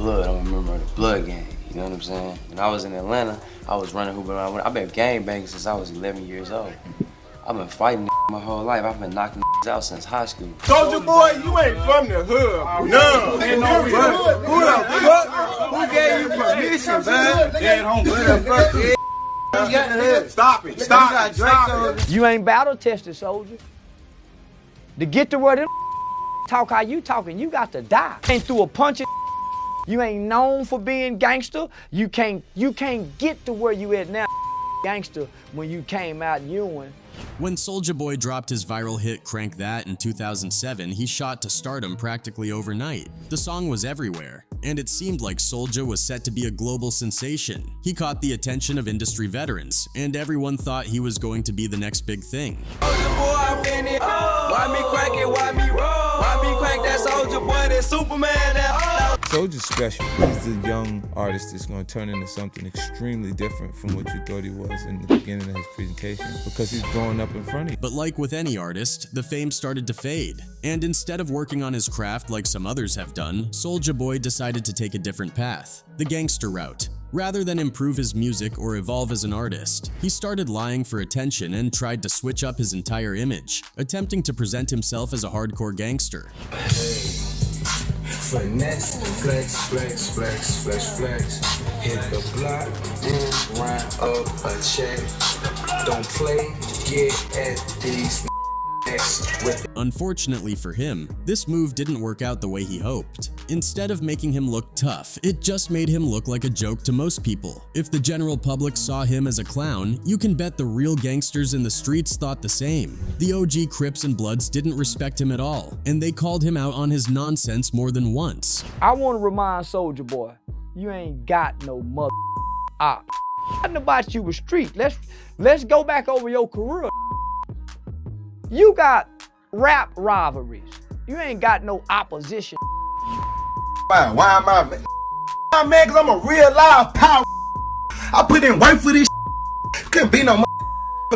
blood. I'm a member of the blood gang. You know what I'm saying? When I was in Atlanta, I was running hoop around. I've been gangbanging since I was 11 years old. I've been fighting my whole life. I've been knocking out since high school. Soulja Boy, you ain't from the hood. No. Ain't no hood. Who the fuck? Who gave you permission, man? Dead home. Who the fuck? Stop it. Stop it. You ain't battle tested, Soulja. To get to where them talk how you talking, you got to die. Ain't through a punch. You ain't known for being gangster. You can't get to where you at now, gangster, when you came out Ewing. When Soulja Boy dropped his viral hit Crank That in 2007, he shot to stardom practically overnight. The song was everywhere, and it seemed like Soulja was set to be a global sensation. He caught the attention of industry veterans, and everyone thought he was going to be the next big thing. Soulja Boy, I win it. Why me crank it? Why me roll? Why me crank that Soulja Boy? That Superman? That Soulja's special. He's a young artist that's going to turn into something extremely different from what you thought he was in the beginning of his presentation, because he's growing up in front of you. But like with any artist, the fame started to fade, and instead of working on his craft like some others have done, Soulja Boy decided to take a different path, the gangster route. Rather than improve his music or evolve as an artist, he started lying for attention and tried to switch up his entire image, attempting to present himself as a hardcore gangster. finesse, flex, flex, flex, flex, flex. Hit the block and run up a check. Don't play, get at these with. Unfortunately for him, this move didn't work out the way he hoped. Instead of making him look tough, it just made him look like a joke to most people. If the general public saw him as a clown, you can bet the real gangsters in the streets thought the same. The OG Crips and Bloods didn't respect him at all, and they called him out on his nonsense more than once. I want to remind Soulja Boy, you ain't got no mother op. Nothing about you was street. Let's go back over your career. You got rap rivalries. You ain't got no opposition. Why am I mad? Cause I'm a real live power. I put in work for this. Couldn't be no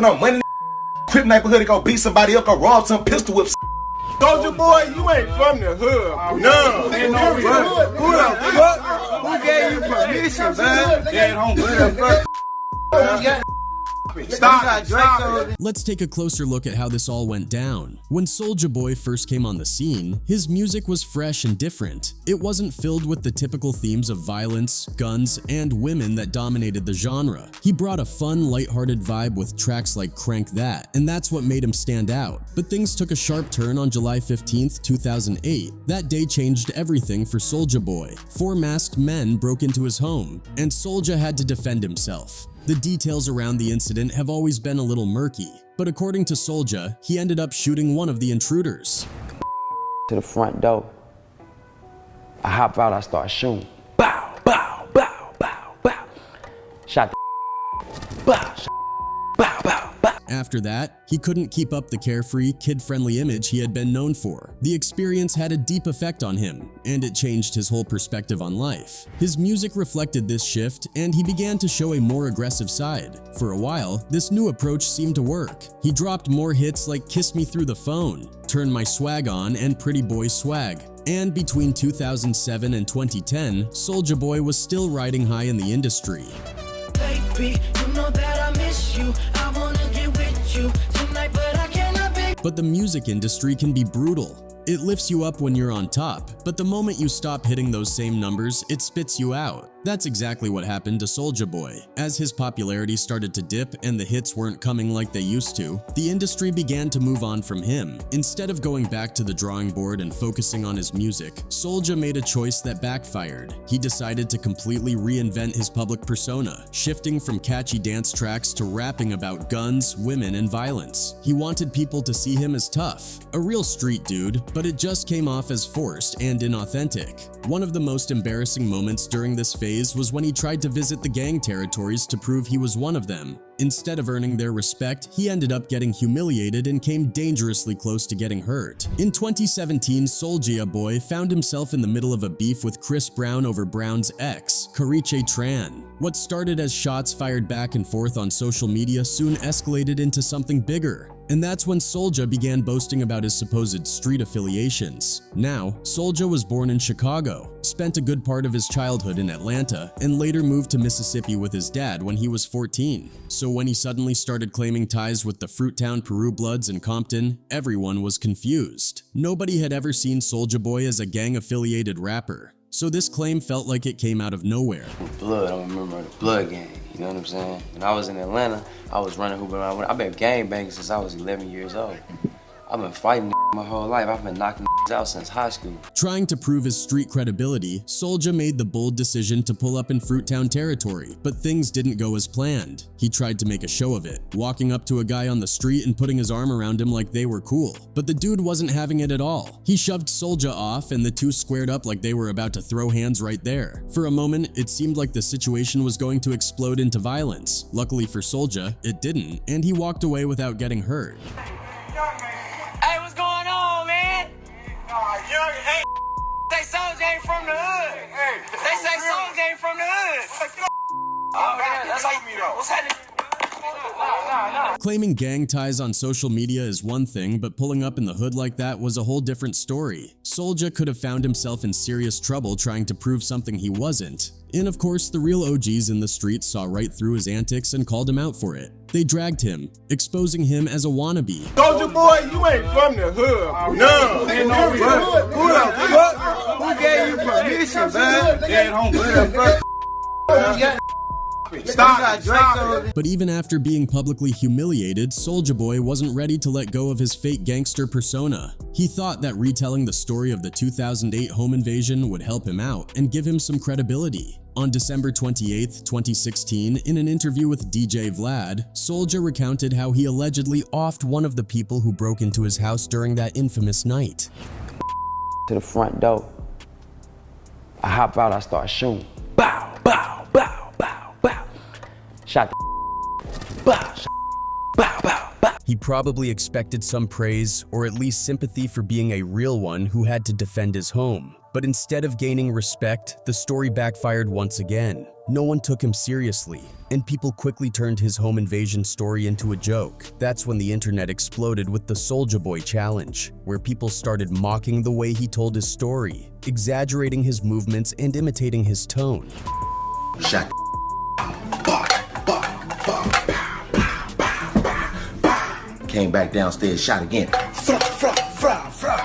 money. Crip neighborhood to go beat somebody up or rob some pistol whips. Soulja Boy, you ain't from the hood. No. Ain't no hood. Who the fuck? Who gave you permission, man? Dead home. Who the fuck? Stop. Let's take a closer look at how this all went down. When Soulja Boy first came on the scene, his music was fresh and different. It wasn't filled with the typical themes of violence, guns, and women that dominated the genre. He brought a fun, lighthearted vibe with tracks like Crank That, and that's what made him stand out. But things took a sharp turn on July 15th, 2008. That day changed everything for Soulja Boy. 4 masked men broke into his home, and Soulja had to defend himself. The details around the incident have always been a little murky, but according to Soulja, he ended up shooting one of the intruders. To the front door. I hop out, I start shooting. Bow, bow, bow, bow, bow. Shot the bow, bow, bow, bow. After that, he couldn't keep up the carefree, kid-friendly image he had been known for. The experience had a deep effect on him, and it changed his whole perspective on life. His music reflected this shift, and he began to show a more aggressive side. For a while, this new approach seemed to work. He dropped more hits like Kiss Me Through the Phone, Turn My Swag On, and Pretty Boy Swag. And between 2007 and 2010, Soulja Boy was still riding high in the industry. Baby, you know that I miss you. I wanna get with you tonight, but I cannot be. But the music industry can be brutal. It lifts you up when you're on top, but the moment you stop hitting those same numbers, it spits you out. That's exactly what happened to Soulja Boy. As his popularity started to dip and the hits weren't coming like they used to, the industry began to move on from him. Instead of going back to the drawing board and focusing on his music, Soulja made a choice that backfired. He decided to completely reinvent his public persona, shifting from catchy dance tracks to rapping about guns, women, and violence. He wanted people to see him as tough, a real street dude, but it just came off as forced and inauthentic. One of the most embarrassing moments during this phase was when he tried to visit the gang territories to prove he was one of them. Instead of earning their respect, he ended up getting humiliated and came dangerously close to getting hurt. In 2017, Soulja Boy found himself in the middle of a beef with Chris Brown over Brown's ex, Carice Tran. What started as shots fired back and forth on social media soon escalated into something bigger. And that's when Soulja began boasting about his supposed street affiliations. Now, Soulja was born in Chicago, spent a good part of his childhood in Atlanta, and later moved to Mississippi with his dad when he was 14. So when he suddenly started claiming ties with the Fruittown Peru Bloods in Compton, everyone was confused. Nobody had ever seen Soulja Boy as a gang-affiliated rapper, so this claim felt like it came out of nowhere. Blood, I remember the Blood gang, you know what I'm saying? When I was in Atlanta, I was running hooping around. I've been gangbanging since I was 11 years old. I've been fighting my whole life. I've been knocking out since high school. Trying to prove his street credibility, Soulja made the bold decision to pull up in Fruittown territory, but things didn't go as planned. He tried to make a show of it, walking up to a guy on the street and putting his arm around him like they were cool. But the dude wasn't having it at all. He shoved Soulja off and the two squared up like they were about to throw hands right there. For a moment, it seemed like the situation was going to explode into violence. Luckily for Soulja, it didn't, and he walked away without getting hurt. Hey, what's going on, man? Hey, say Soulja ain't from the hood. They say Soulja ain't from the hood. Oh, yeah, that's like me though. What's happening? Nah. Claiming gang ties on social media is one thing, but pulling up in the hood like that was a whole different story. Soulja could have found himself in serious trouble trying to prove something he wasn't. And of course, the real OGs in the streets saw right through his antics and called him out for it. They dragged him, exposing him as a wannabe. Soulja Boy, you ain't from the hood. No. Who the fuck? Who gave you permission, man? Dead home. Stop. But even after being publicly humiliated, Soulja Boy wasn't ready to let go of his fake gangster persona. He thought that retelling the story of the 2008 home invasion would help him out and give him some credibility. On December 28, 2016, in an interview with DJ Vlad, Soulja recounted how he allegedly offed one of the people who broke into his house during that infamous night. To the front door. I hop out, I start shooting. Bow, bow, bow, bow, bow. Shot the bow, bow, bow, bow. He probably expected some praise or at least sympathy for being a real one who had to defend his home. But instead of gaining respect, the story backfired once again. No one took him seriously, and people quickly turned his home invasion story into a joke. That's when the internet exploded with the Soulja Boy challenge, where people started mocking the way he told his story, exaggerating his movements and imitating his tone. Shot. Came back downstairs, shot again.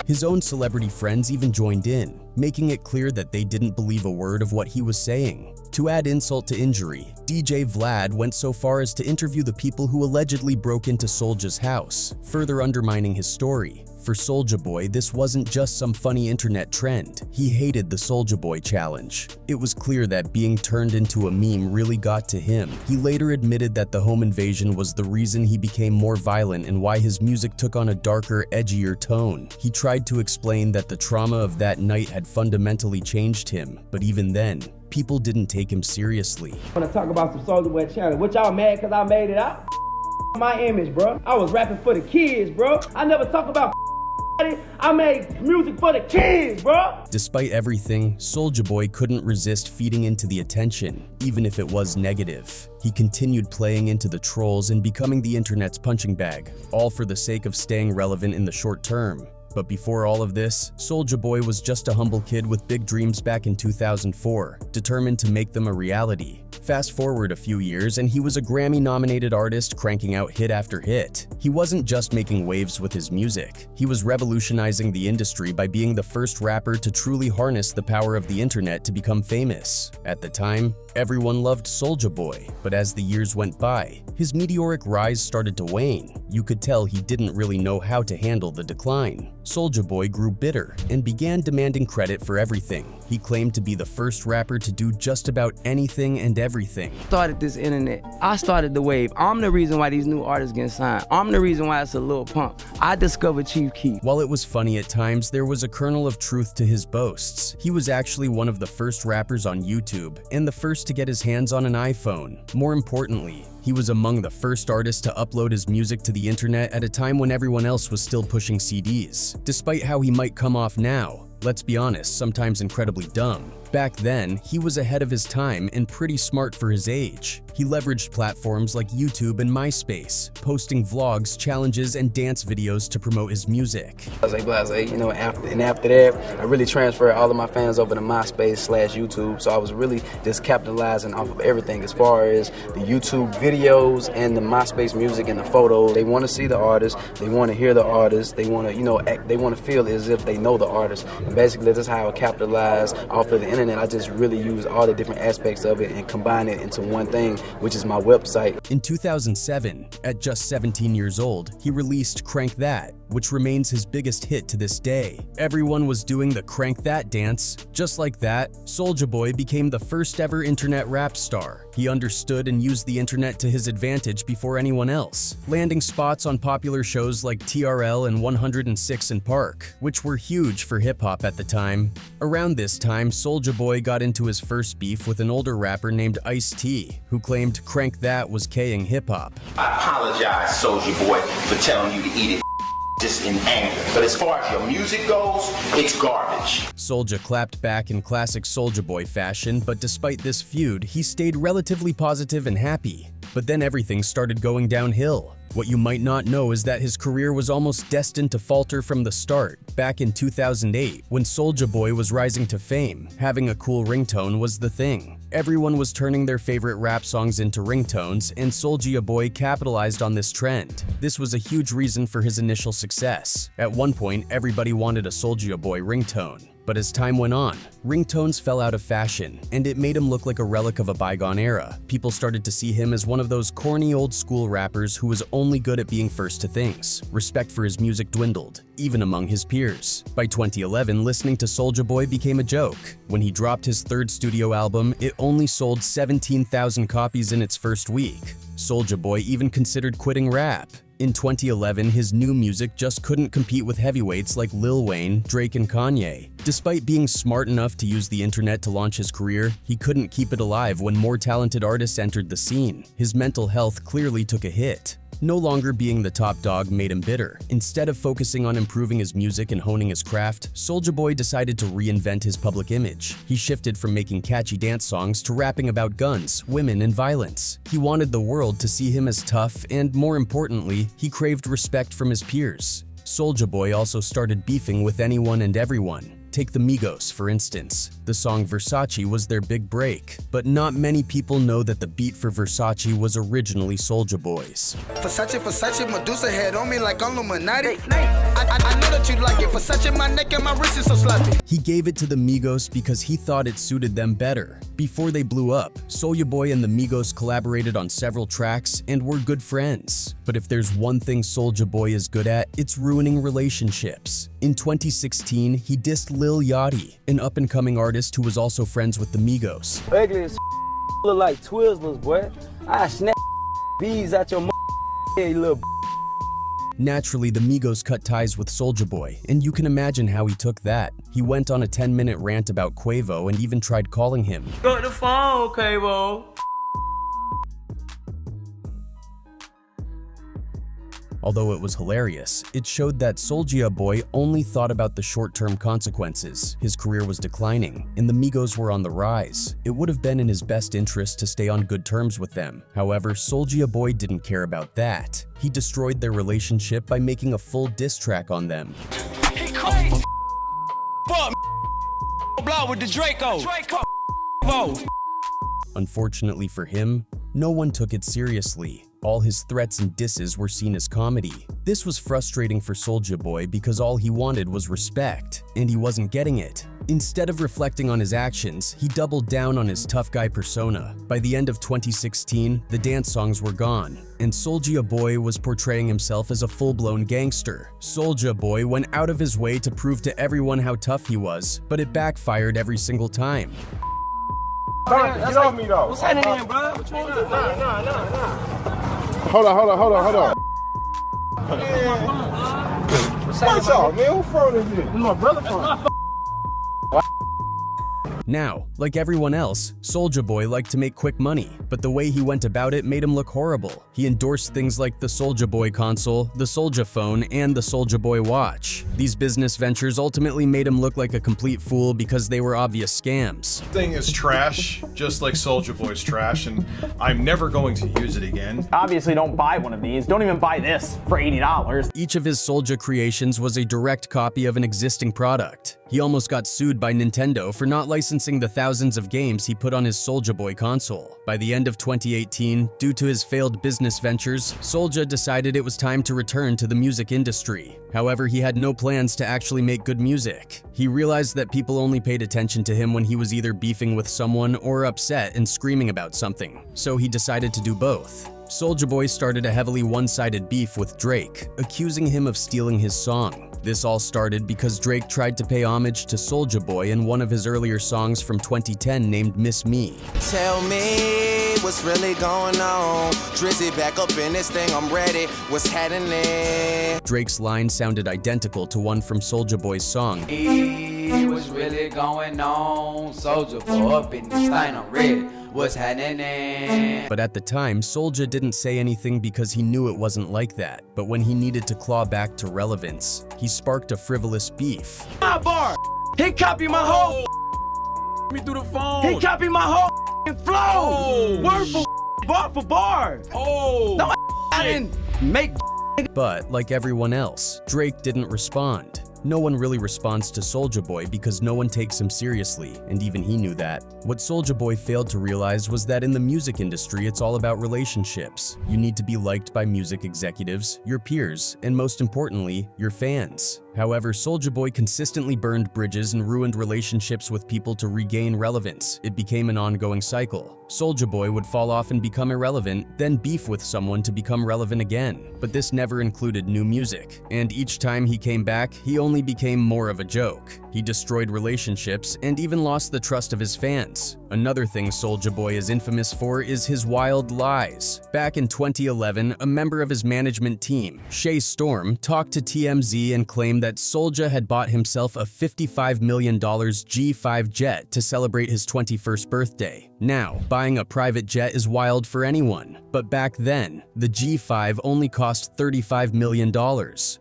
His own celebrity friends even joined in, making it clear that they didn't believe a word of what he was saying. To add insult to injury, DJ Vlad went so far as to interview the people who allegedly broke into Soulja's house, further undermining his story. For Soulja Boy, this wasn't just some funny internet trend. He hated the Soulja Boy challenge. It was clear that being turned into a meme really got to him. He later admitted that the home invasion was the reason he became more violent and why his music took on a darker, edgier tone. He tried to explain that the trauma of that night had fundamentally changed him, but even then, people didn't take him seriously. I want to talk about some Soulja Boy challenge. What y'all mad because I made it out? My image, bro. I was rapping for the kids, bro. I never talk about I made music for the kids, bro. Despite everything, Soulja Boy couldn't resist feeding into the attention, even if it was negative. He continued playing into the trolls and becoming the internet's punching bag, all for the sake of staying relevant in the short term. But before all of this, Soulja Boy was just a humble kid with big dreams back in 2004, determined to make them a reality. Fast forward a few years and he was a Grammy-nominated artist cranking out hit after hit. He wasn't just making waves with his music, he was revolutionizing the industry by being the first rapper to truly harness the power of the internet to become famous. At the time, everyone loved Soulja Boy, but as the years went by, his meteoric rise started to wane. You could tell he didn't really know how to handle the decline. Soulja Boy grew bitter and began demanding credit for everything. He claimed to be the first rapper to do just about anything and everything. Started this internet. I started the wave. I'm the reason why these new artists get signed. I'm the reason why it's a Lil Pump. I discovered Chief Keef. While it was funny at times, there was a kernel of truth to his boasts. He was actually one of the first rappers on YouTube and the first to get his hands on an iPhone. More importantly, he was among the first artists to upload his music to the internet at a time when everyone else was still pushing CDs. Despite how he might come off now, let's be honest, sometimes incredibly dumb. Back then, he was ahead of his time and pretty smart for his age. He leveraged platforms like YouTube and MySpace, posting vlogs, challenges, and dance videos to promote his music. Blase, you know, after that, I really transferred all of my fans over to MySpace/YouTube, so I was really just capitalizing off of everything as far as the YouTube videos and the MySpace music and the photos. They want to see the artist, they want to hear the artist, they want to, you know, they want to feel as if they know the artist. And basically, that's how I capitalize off of the internet. I just really use all the different aspects of it and combine it into one thing, which is my website. In 2007, at just 17 years old, he released Crank That, which remains his biggest hit to this day. Everyone was doing the Crank That dance. Just like that, Soulja Boy became the first ever internet rap star. He understood and used the internet to his advantage before anyone else, landing spots on popular shows like TRL and 106 & Park, which were huge for hip-hop at the time. Around this time, Soulja Boy got into his first beef with an older rapper named Ice-T, who claimed Crank That was K-ing hip-hop. I apologize, Soulja Boy, for telling you to eat it just in anger. But as far as your music goes, it's garbage. Soulja clapped back in classic Soulja Boy fashion, but despite this feud, he stayed relatively positive and happy. But then everything started going downhill. What you might not know is that his career was almost destined to falter from the start. Back in 2008, when Soulja Boy was rising to fame, having a cool ringtone was the thing. Everyone was turning their favorite rap songs into ringtones, and Soulja Boy capitalized on this trend. This was a huge reason for his initial success. At one point, everybody wanted a Soulja Boy ringtone. But as time went on, ringtones fell out of fashion, and it made him look like a relic of a bygone era. People started to see him as one of those corny old-school rappers who was only good at being first to things. Respect for his music dwindled, even among his peers. By 2011, listening to Soulja Boy became a joke. When he dropped his third studio album, it only sold 17,000 copies in its first week. Soulja Boy even considered quitting rap. In 2011, his new music just couldn't compete with heavyweights like Lil Wayne, Drake, and Kanye. Despite being smart enough to use the internet to launch his career, he couldn't keep it alive when more talented artists entered the scene. His mental health clearly took a hit. No longer being the top dog made him bitter. Instead of focusing on improving his music and honing his craft, Soulja Boy decided to reinvent his public image. He shifted from making catchy dance songs to rapping about guns, women, and violence. He wanted the world to see him as tough, and more importantly, he craved respect from his peers. Soulja Boy also started beefing with anyone and everyone. Take the Migos, for instance. The song Versace was their big break, but not many people know that the beat for Versace was originally Soulja Boy's. Versace, Medusa head on me like Illuminati. I know that you like it. Versace, my neck and my wrist is so sloppy. He gave it to the Migos because he thought it suited them better. Before they blew up, Soulja Boy and the Migos collaborated on several tracks and were good friends. But if there's one thing Soulja Boy is good at, it's ruining relationships. In 2016, he dissed Lil Yachty, an up-and-coming artist who was also friends with the Migos. Ugly as look like Twizzlers, boy. I snap bees out your head, you little. Naturally, the Migos cut ties with Soulja Boy, and you can imagine how he took that. He went on a 10-minute rant about Quavo and even tried calling him. Got the phone, Quavo. Although it was hilarious, it showed that Soulja Boy only thought about the short-term consequences. His career was declining, and the Migos were on the rise. It would have been in his best interest to stay on good terms with them. However, Soulja Boy didn't care about that. He destroyed their relationship by making a full diss track on them. He crazy. Fuck blow with the Draco. Unfortunately for him, no one took it seriously. All his threats and disses were seen as comedy. This was frustrating for Soulja Boy because all he wanted was respect, and he wasn't getting it. Instead of reflecting on his actions, he doubled down on his tough guy persona. By the end of 2016, the dance songs were gone, and Soulja Boy was portraying himself as a full-blown gangster. Soulja Boy went out of his way to prove to everyone how tough he was, but it backfired every single time. Get off me though. What's happening, bro? What you want? Nah. Hold on. What's up, man? Who phone is this? My brother phone. Now, like everyone else, Soulja Boy liked to make quick money, but the way he went about it made him look horrible. He endorsed things like the Soulja Boy console, the Soulja phone, and the Soulja Boy watch. These business ventures ultimately made him look like a complete fool because they were obvious scams. Thing is trash, just like Soulja Boy's trash, and I'm never going to use it again. Obviously don't buy one of these. Don't even buy this for $80. Each of his Soulja creations was a direct copy of an existing product. He almost got sued by Nintendo for not licensing the thousands of games he put on his Soulja Boy console. By the end of 2018, due to his failed business ventures, Soulja decided it was time to return to the music industry. However, he had no plans to actually make good music. He realized that people only paid attention to him when he was either beefing with someone or upset and screaming about something, so he decided to do both. Soulja Boy started a heavily one-sided beef with Drake, accusing him of stealing his song. This all started because Drake tried to pay homage to Soulja Boy in one of his earlier songs from 2010 named Miss Me. Tell me what's really going on. Drizzy back up in this thing, I'm ready. What's happening? Drake's line sounded identical to one from Soulja Boy's song. Hey, what's really going on? Soulja Boy up in this thing, I'm ready. What's happening? But at the time, Soulja didn't say anything because he knew it wasn't like that. But when he needed to claw back to relevance, he sparked a frivolous beef. My bar. He copied my whole Me through the phone. He copied my whole flow. Word for bar for bar. No, I didn't make. But like everyone else, Drake didn't respond. No one really responds to Soulja Boy because no one takes him seriously, and even he knew that. What Soulja Boy failed to realize was that in the music industry, it's all about relationships. You need to be liked by music executives, your peers, and most importantly, your fans. However, Soulja Boy consistently burned bridges and ruined relationships with people to regain relevance. It became an ongoing cycle. Soulja Boy would fall off and become irrelevant, then beef with someone to become relevant again. But this never included new music, and each time he came back, he only became more of a joke. He destroyed relationships and even lost the trust of his fans. Another thing Soulja Boy is infamous for is his wild lies. Back in 2011, a member of his management team, Shay Storm, talked to TMZ and claimed that Soulja had bought himself a $55 million G5 jet to celebrate his 21st birthday. Now, buying a private jet is wild for anyone, but back then, the G5 only cost $35 million.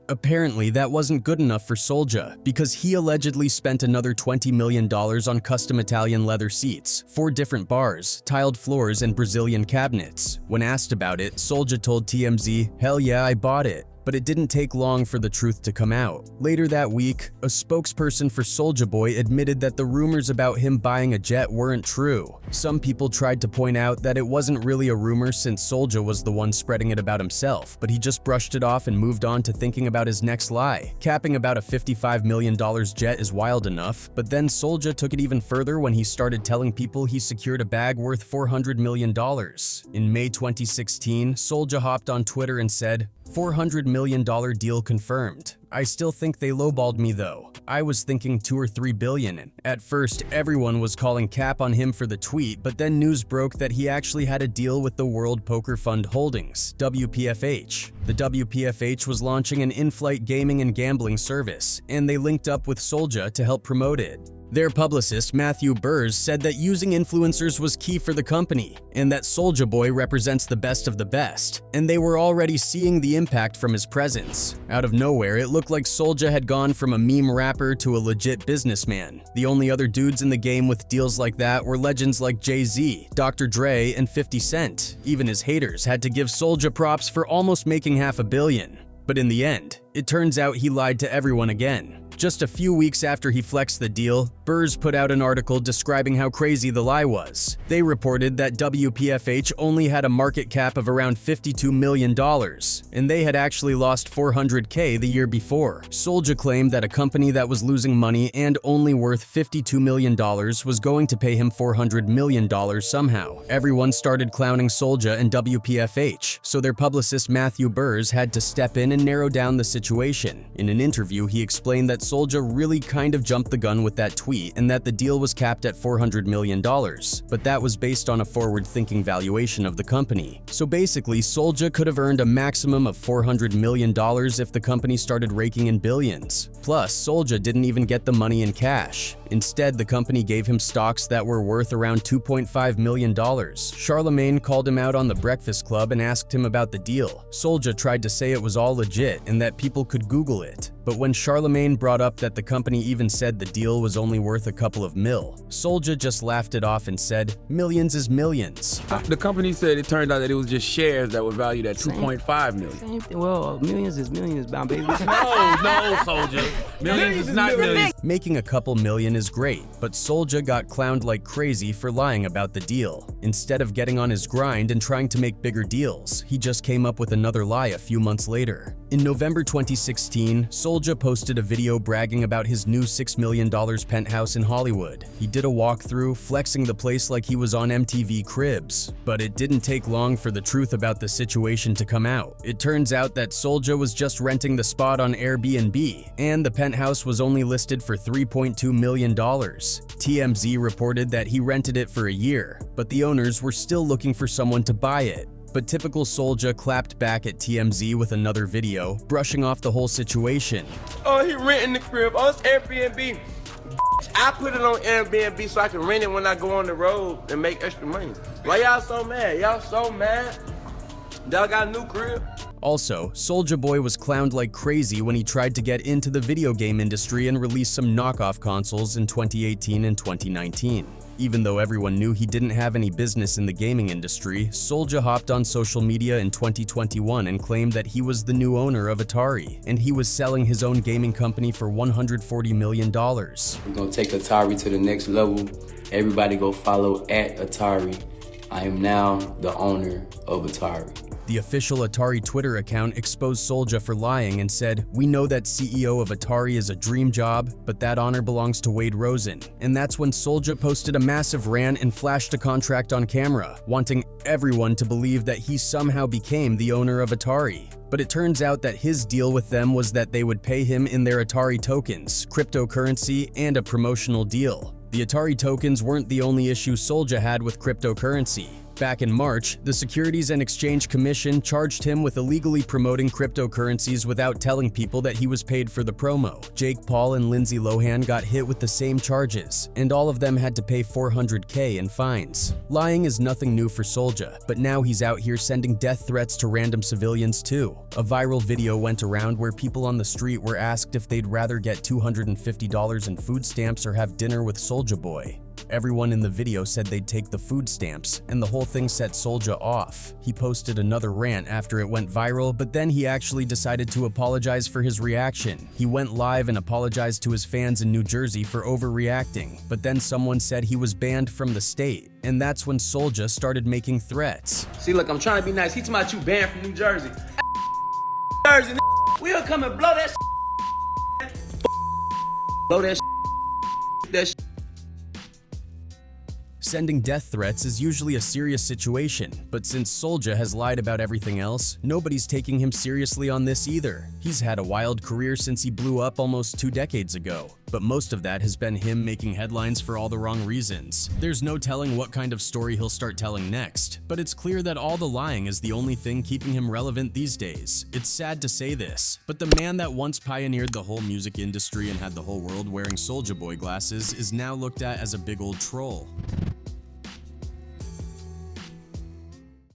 Apparently, that wasn't good enough for Soulja, because he allegedly spent another $20 million on custom Italian leather seats, 4 different bars, tiled floors, and Brazilian cabinets. When asked about it, Soulja told TMZ, "Hell yeah, I bought it." But it didn't take long for the truth to come out. Later that week, a spokesperson for Soulja Boy admitted that the rumors about him buying a jet weren't true. Some people tried to point out that it wasn't really a rumor since Soulja was the one spreading it about himself, but he just brushed it off and moved on to thinking about his next lie. Capping about a $55 million jet is wild enough, but then Soulja took it even further when he started telling people he secured a bag worth $400 million. In May 2016, Soulja hopped on Twitter and said, $400 million deal confirmed. I still think they lowballed me though. I was thinking 2 or 3 billion. At first, everyone was calling cap on him for the tweet, but then news broke that he actually had a deal with the World Poker Fund Holdings, WPFH. The WPFH was launching an in-flight gaming and gambling service, and they linked up with Soulja to help promote it. Their publicist, Matthew Burrs, said that using influencers was key for the company, and that Soulja Boy represents the best of the best, and they were already seeing the impact from his presence. Out of nowhere, it looked like Soulja had gone from a meme rapper to a legit businessman. The only other dudes in the game with deals like that were legends like Jay-Z, Dr. Dre, and 50 Cent. Even his haters had to give Soulja props for almost making $500 million. But in the end, it turns out he lied to everyone again. Just a few weeks after he flexed the deal, Burrs put out an article describing how crazy the lie was. They reported that WPFH only had a market cap of around $52 million, and they had actually lost $400K the year before. Soulja claimed that a company that was losing money and only worth $52 million was going to pay him $400 million somehow. Everyone started clowning Soulja and WPFH, so their publicist Matthew Burrs had to step in and narrow down the situation. In an interview, he explained that Soulja really kind of jumped the gun with that tweet and that the deal was capped at $400 million, but that was based on a forward-thinking valuation of the company. So basically, Soulja could have earned a maximum of $400 million if the company started raking in billions. Plus, Soulja didn't even get the money in cash. Instead, the company gave him stocks that were worth around $2.5 million. Charlemagne called him out on The Breakfast Club and asked him about the deal. Soulja tried to say it was all legit and that people could Google it. But when Charlemagne brought up that the company even said the deal was only worth a couple of mil, Soulja just laughed it off and said, millions is millions. The company said it turned out that it was just shares that were valued at 2.5 million. Same thing. Well, millions is millions, my baby. No, Soulja. Millions is not millions. Making a couple million is great, but Soulja got clowned like crazy for lying about the deal. Instead of getting on his grind and trying to make bigger deals, he just came up with another lie a few months later. In November 2016, Soulja posted a video bragging about his new $6 million penthouse in Hollywood. He did a walkthrough, flexing the place like he was on MTV Cribs. But it didn't take long for the truth about the situation to come out. It turns out that Soulja was just renting the spot on Airbnb, and the penthouse was only listed for $3.2 million. TMZ reported that he rented it for a year, but the owners were still looking for someone to buy it. But typical Soulja clapped back at TMZ with another video, brushing off the whole situation. Oh, he renting the crib. Oh, it's Airbnb. I put it on Airbnb so I can rent it when I go on the road and make extra money. Why y'all so mad? Y'all so mad? Y'all got a new crib? Also, Soulja Boy was clowned like crazy when he tried to get into the video game industry and release some knockoff consoles in 2018 and 2019. Even though everyone knew he didn't have any business in the gaming industry, Soulja hopped on social media in 2021 and claimed that he was the new owner of Atari, and he was selling his own gaming company for $140 million. We're gonna take Atari to the next level. Everybody go follow at Atari. I am now the owner of Atari. The official Atari Twitter account exposed Soulja for lying and said, "We know that CEO of Atari is a dream job, but that honor belongs to Wade Rosen." And that's when Soulja posted a massive rant and flashed a contract on camera, wanting everyone to believe that he somehow became the owner of Atari. But it turns out that his deal with them was that they would pay him in their Atari tokens, cryptocurrency, and a promotional deal. The Atari tokens weren't the only issue Soulja had with cryptocurrency. Back in March, the Securities and Exchange Commission charged him with illegally promoting cryptocurrencies without telling people that he was paid for the promo. Jake Paul and Lindsay Lohan got hit with the same charges, and all of them had to pay $400K in fines. Lying is nothing new for Soulja, but now he's out here sending death threats to random civilians too. A viral video went around where people on the street were asked if they'd rather get $250 in food stamps or have dinner with Soulja Boy. Everyone in the video said they'd take the food stamps, and the whole thing set Soulja off. He posted another rant after it went viral, but then he actually decided to apologize for his reaction. He went live and apologized to his fans in New Jersey for overreacting, but then someone said he was banned from the state, and that's when Soulja started making threats. See, look, I'm trying to be nice. He talking about you banned from New Jersey. Jersey, we'll come and blow that blow that that Sending death threats is usually a serious situation, but since Soulja has lied about everything else, nobody's taking him seriously on this either. He's had a wild career since he blew up almost 2 decades ago, but most of that has been him making headlines for all the wrong reasons. There's no telling what kind of story he'll start telling next, but it's clear that all the lying is the only thing keeping him relevant these days. It's sad to say this, but the man that once pioneered the whole music industry and had the whole world wearing Soulja Boy glasses is now looked at as a big old troll.